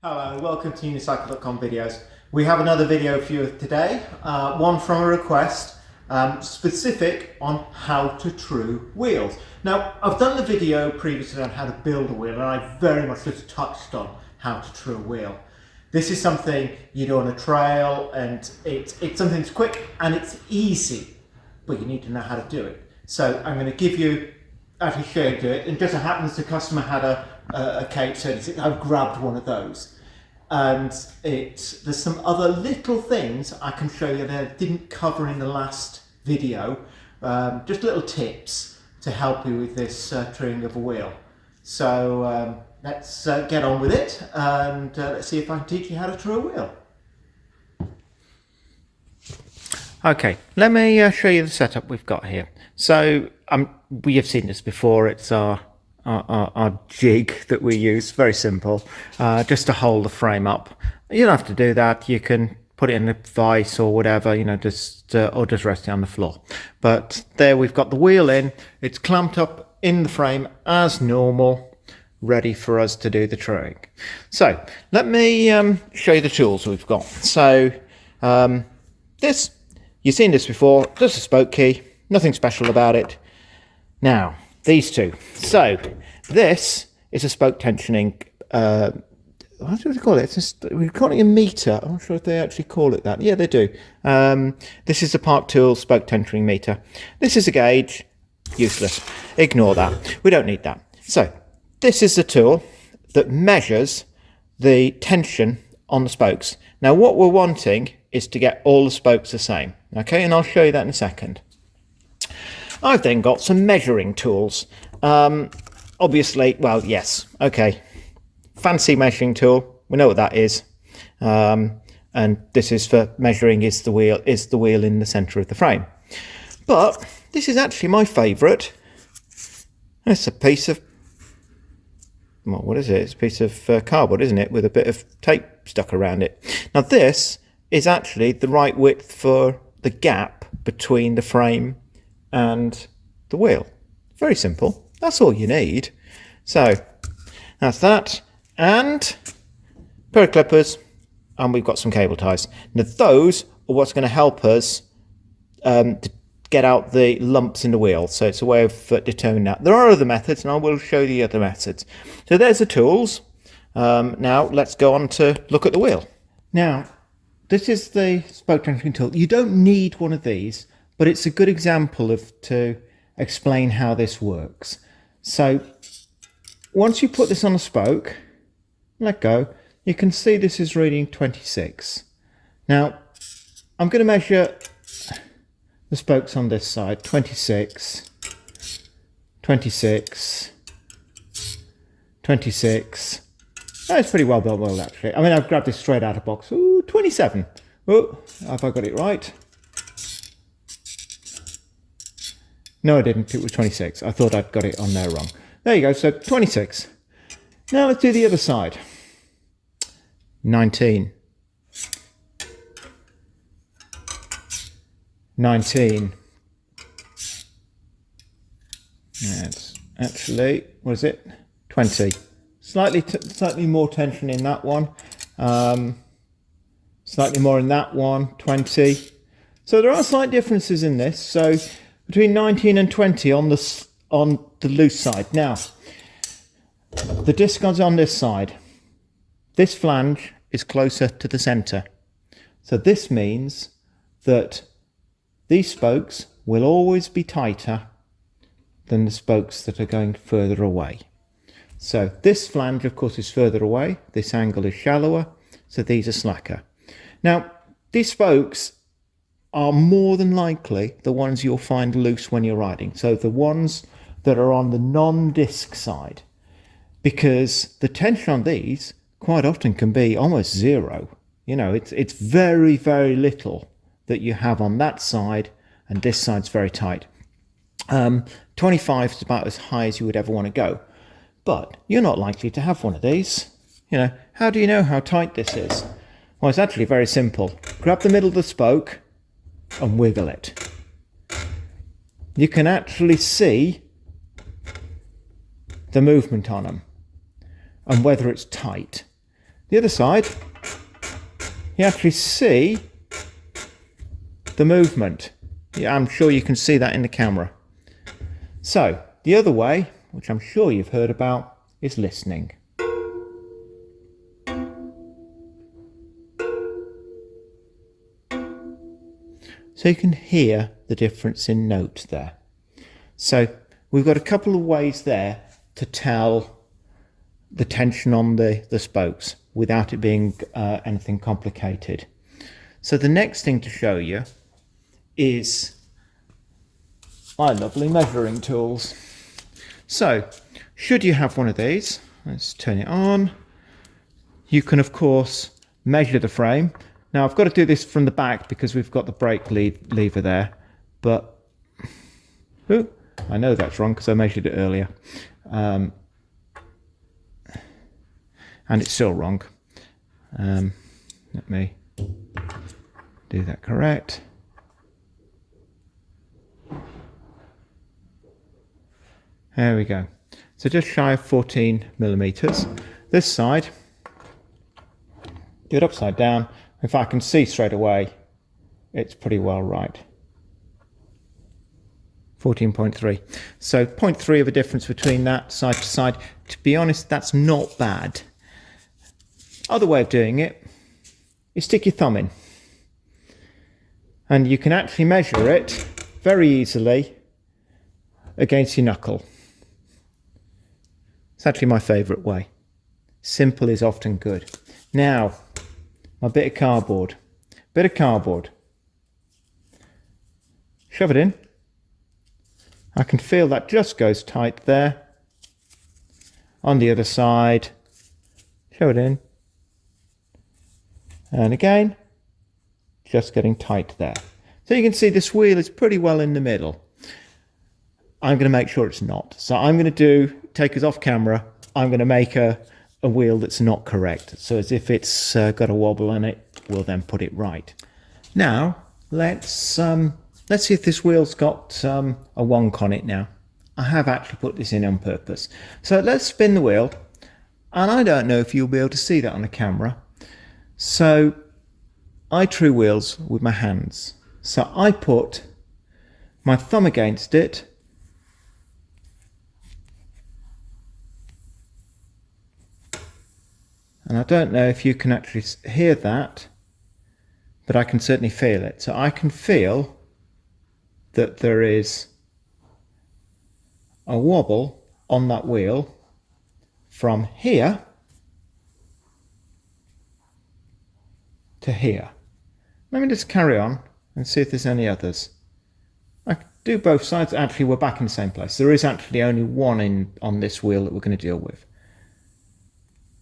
Hello, welcome to Unicycle.com videos. We have another video for you today, one from a request specific on how to true wheels. Now, I've done the video previously on how to build a wheel, and I very much just touched on how to true a wheel. This is something you do on a trail, and it's something that's quick and it's easy, but you need to know how to do it. So I'm going to give you, actually show you how to do it, and just so happens the customer had a K36. I've grabbed one of those, and there's some other little things I can show you that I didn't cover in the last video, just little tips to help you with this truing of a wheel. So let's get on with it, and let's see if I can teach you how to true a wheel. Okay, let me show you the setup we've got here. So we have seen this before. It's our jig that we use, very simple, just to hold the frame up. You don't have to do that. You can put it in a vise or whatever, you know, or just rest it on the floor. But there we've got the wheel in. It's clamped up in the frame as normal, ready for us to do the truing. So let me show you the tools we've got. So this, you've seen this before, just a spoke key, nothing special about it. Now, these two. So this is a spoke tensioning, what do we call it? We call it a meter. I'm not sure if they actually call it that. Yeah, they do. This is a Park Tool spoke tensioning meter. This is a gauge. Useless. Ignore that. We don't need that. So this is the tool that measures the tension on the spokes. Now what we're wanting is to get all the spokes the same. Okay, and I'll show you that in a second. I've then got some measuring tools. Obviously, well, yes, okay. Fancy measuring tool, we know what that is. And this is for measuring is the wheel in the center of the frame. But this is actually my favorite. It's a piece of, well, what is it? It's a piece of cardboard, isn't it? With a bit of tape stuck around it. Now this is actually the right width for the gap between the frame and the wheel. Very simple. That's all you need. So that's that, and a pair of clippers, and we've got some cable ties. Now those are what's going to help us to get out the lumps in the wheel. So it's a way of determining that. There are other methods, and I will show you the other methods. So there's the tools. Now let's go on to look at the wheel. Now this is the spoke tensioning tool. You don't need one of these, but it's a good example to explain how this works. So once you put this on a spoke, let go, you can see this is reading 26. Now I'm going to measure the spokes on this side, 26, 26, 26. That's pretty well built actually. I mean, I've grabbed this straight out of box. Ooh, 27. Oh, have I got it right? No, I didn't. It was 26. I thought I'd got it on there wrong. There you go. So 26. Now let's do the other side. 19. 19. That's actually, what is it? 20. Slightly more tension in that one. Slightly more in that one. 20. So there are slight differences in this. So between 19 and 20 on the loose side. Now, the disc is on this side. This flange is closer to the center. So this means that these spokes will always be tighter than the spokes that are going further away. So this flange, of course, is further away. This angle is shallower, so these are slacker. Now, these spokes are more than likely the ones you'll find loose when you're riding. So the ones that are on the non-disc side, because the tension on these quite often can be almost zero. You know, it's very, very little that you have on that side, and this side's very tight. 25 is about as high as you would ever want to go. But you're not likely to have one of these. You know, how do you know how tight this is? Well, it's actually very simple. Grab the middle of the spoke and wiggle it. You can actually see the movement on them and whether it's tight. The other side, you actually see the movement. Yeah, I'm sure you can see that in the camera. So the other way, which I'm sure you've heard about, is listening. So you can hear the difference in note there. So we've got a couple of ways there to tell the tension on the spokes without it being anything complicated. So the next thing to show you is my lovely measuring tools. So should you have one of these, let's turn it on. You can of course measure the frame. Now I've got to do this from the back because we've got the brake lever there, but ooh, I know that's wrong because I measured it earlier. And it's still wrong. Let me do that correct. There we go. So just shy of 14 millimeters. This side, do it upside down. If I can see straight away, it's pretty well right. 14.3. So 0.3 of a difference between that side to side. To be honest, that's not bad. Other way of doing it is stick your thumb in. And you can actually measure it very easily against your knuckle. It's actually my favourite way. Simple is often good. Now, my bit of cardboard. Shove it in. I can feel that just goes tight there. On the other side, shove it in. And again, just getting tight there. So you can see this wheel is pretty well in the middle. I'm going to make sure it's not. So I'm going to take us off camera. I'm going to make a wheel that's not correct. So as if it's got a wobble in it, we'll then put it right. Now, let's see if this wheel's got a wonk on it now. I have actually put this in on purpose. So let's spin the wheel. And I don't know if you'll be able to see that on the camera. So I true wheels with my hands. So I put my thumb against it. And I don't know if you can actually hear that, but I can certainly feel it. So I can feel that there is a wobble on that wheel from here to here. Let me just carry on and see if there's any others. I can do both sides. Actually, we're back in the same place. There is actually only one on this wheel that we're going to deal with.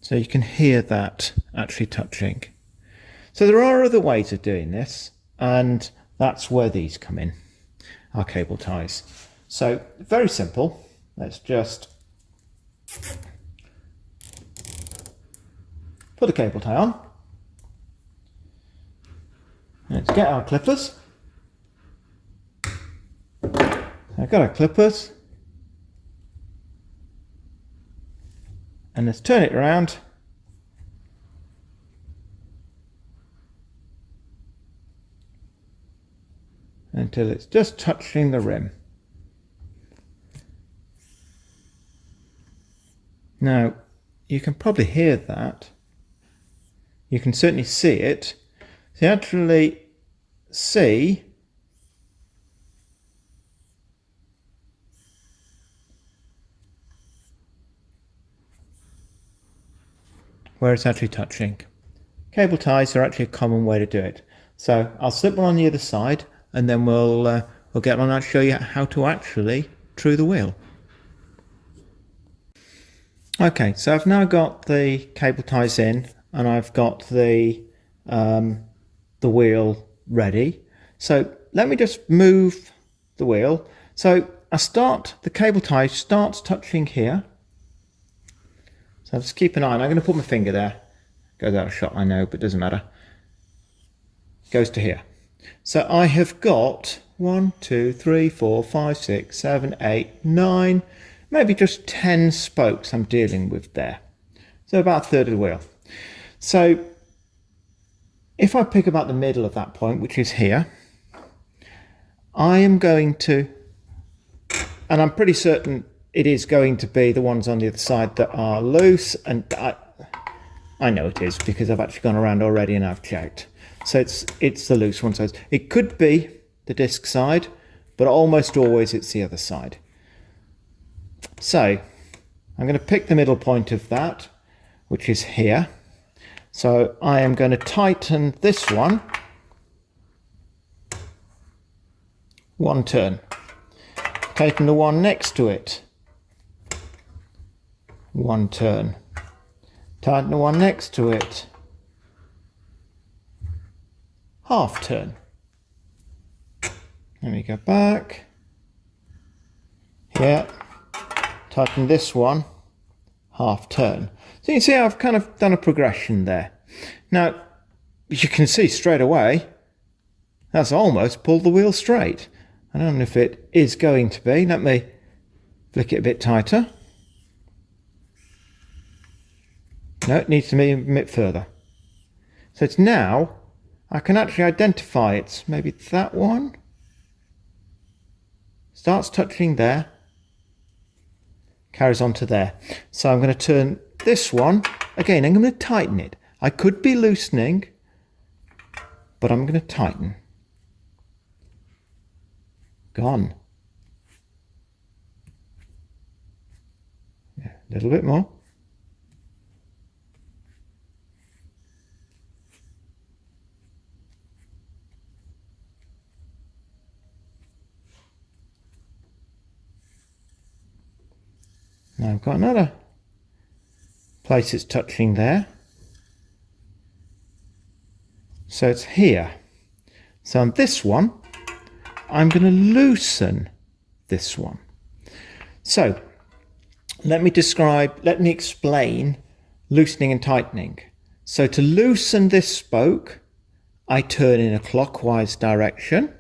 So you can hear that actually touching. So there are other ways of doing this, and that's where these come in, our cable ties. So very simple. Let's just put the cable tie on. Let's get our clippers. I've got our clippers. And let's turn it around. Until it's just touching the rim. Now, you can probably hear that. You can certainly see it. So you actually see where it's actually touching. Cable ties are actually a common way to do it. So I'll slip one on the other side, and then we'll get on and show you how to actually true the wheel. Okay, so I've now got the cable ties in, and I've got the wheel ready. So let me just move the wheel. So the cable tie starts touching here. So just keep an eye on. I'm going to put my finger there. Goes out of shot, I know, but doesn't matter. Goes to here. So I have got 1, 2, 3, 4, 5, 6, 7, 8, 9, maybe just 10 spokes I'm dealing with there. So about a third of the wheel. So if I pick about the middle of that point, which is here, I am going to, and I'm pretty certain it is going to be the ones on the other side that are loose, and I know it is because I've actually gone around already and I've checked. So it's the loose one. So it could be the disc side, but almost always it's the other side. So I'm going to pick the middle point of that, which is here. So I am going to tighten this one 1 turn. Tighten the one next to it 1 turn. Tighten the one next to it 1/2 turn. Let me go back. Here. Tighten this one 1/2 turn. So you can see I've kind of done a progression there. Now, as you can see straight away, that's almost pulled the wheel straight. I don't know if it is going to be. Let me flick it a bit tighter. No, it needs to be a bit further. So it's now, I can actually identify it's maybe that one. Starts touching there. Carries on to there. So I'm going to turn this one. Again, I'm going to tighten it. I could be loosening, but I'm going to tighten. Gone. Yeah, a little bit more. Now I've got another place it's touching there. So it's here. So on this one, I'm going to loosen this one. So let me explain loosening and tightening. So to loosen this spoke, I turn in a clockwise direction.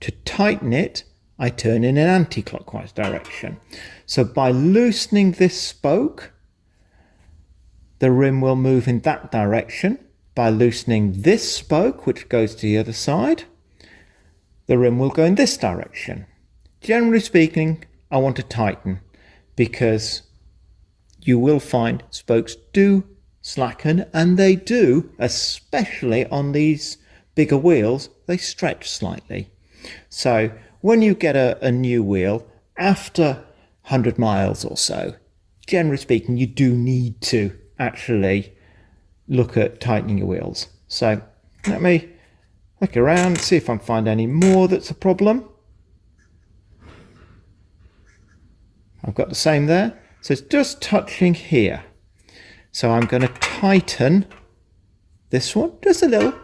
To tighten it, I turn in an anti-clockwise direction. So by loosening this spoke, the rim will move in that direction. By loosening this spoke, which goes to the other side, the rim will go in this direction. Generally speaking, I want to tighten because you will find spokes do slacken, and they do, especially on these bigger wheels, they stretch slightly. So when you get a new wheel, after 100 miles or so, generally speaking, you do need to actually look at tightening your wheels. So let me look around, see if I can find any more that's a problem. I've got the same there. So it's just touching here. So I'm going to tighten this one just a little.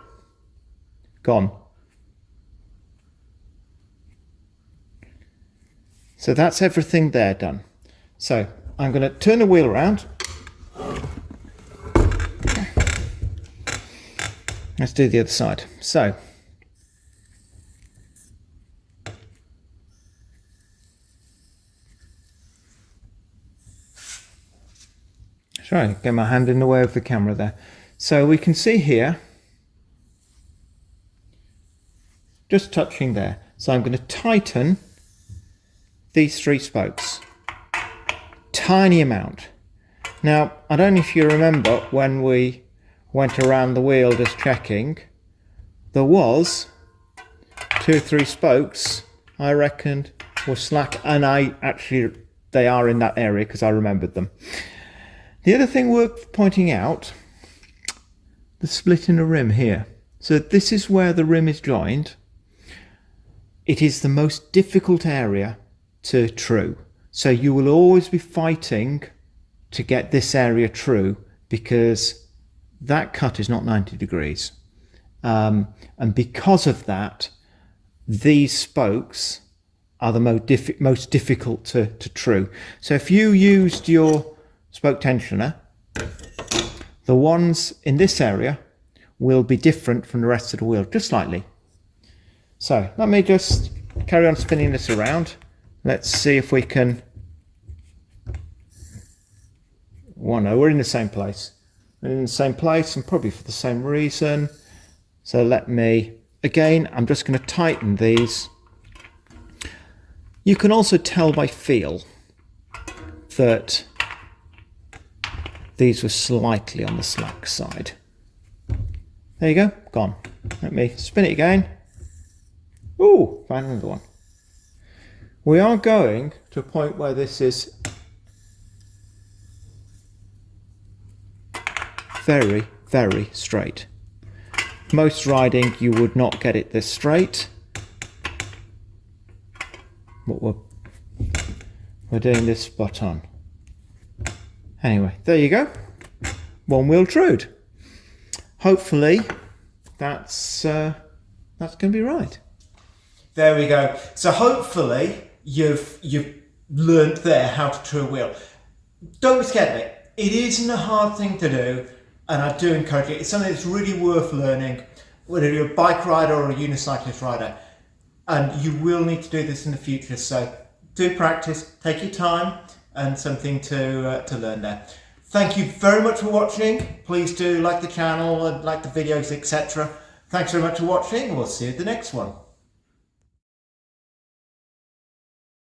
Gone. So that's everything there done. So I'm going to turn the wheel around. Let's do the other side. So sorry, get my hand in the way of the camera there. So we can see here, just touching there. So I'm going to tighten these 3 spokes. Tiny amount. Now, I don't know if you remember when we went around the wheel just checking, there was 2 or 3 spokes I reckoned were slack, and they are in that area because I remembered them. The other thing worth pointing out, the split in the rim here. So this is where the rim is joined. It is the most difficult area to true. So you will always be fighting to get this area true because that cut is not 90 degrees. And because of that, these spokes are the most difficult to true. So if you used your spoke tensioner, the ones in this area will be different from the rest of the wheel, just slightly. So let me just carry on spinning this around. Let's see if we can... Well, no, we're in the same place. in the same place and probably for the same reason. So let me, again, I'm just going to tighten these. You can also tell by feel that these were slightly on the slack side. There you go, gone. Let me spin it again. Ooh, found another one. We are going to a point where this is very, very straight. Most riding you would not get it this straight. But we're doing this spot on. Anyway, there you go. One wheel trude. Hopefully that's going to be right. There we go. So hopefully you've learned there how to true a wheel. Don't be scared of it. It isn't a hard thing to do, and I do encourage it. It's something that's really worth learning, whether you're a bike rider or a unicyclist rider. And you will need to do this in the future. So do practice, take your time, and something to learn there. Thank you very much for watching. Please do like the channel and like the videos, etc. Thanks very much for watching. We'll see you at the next one.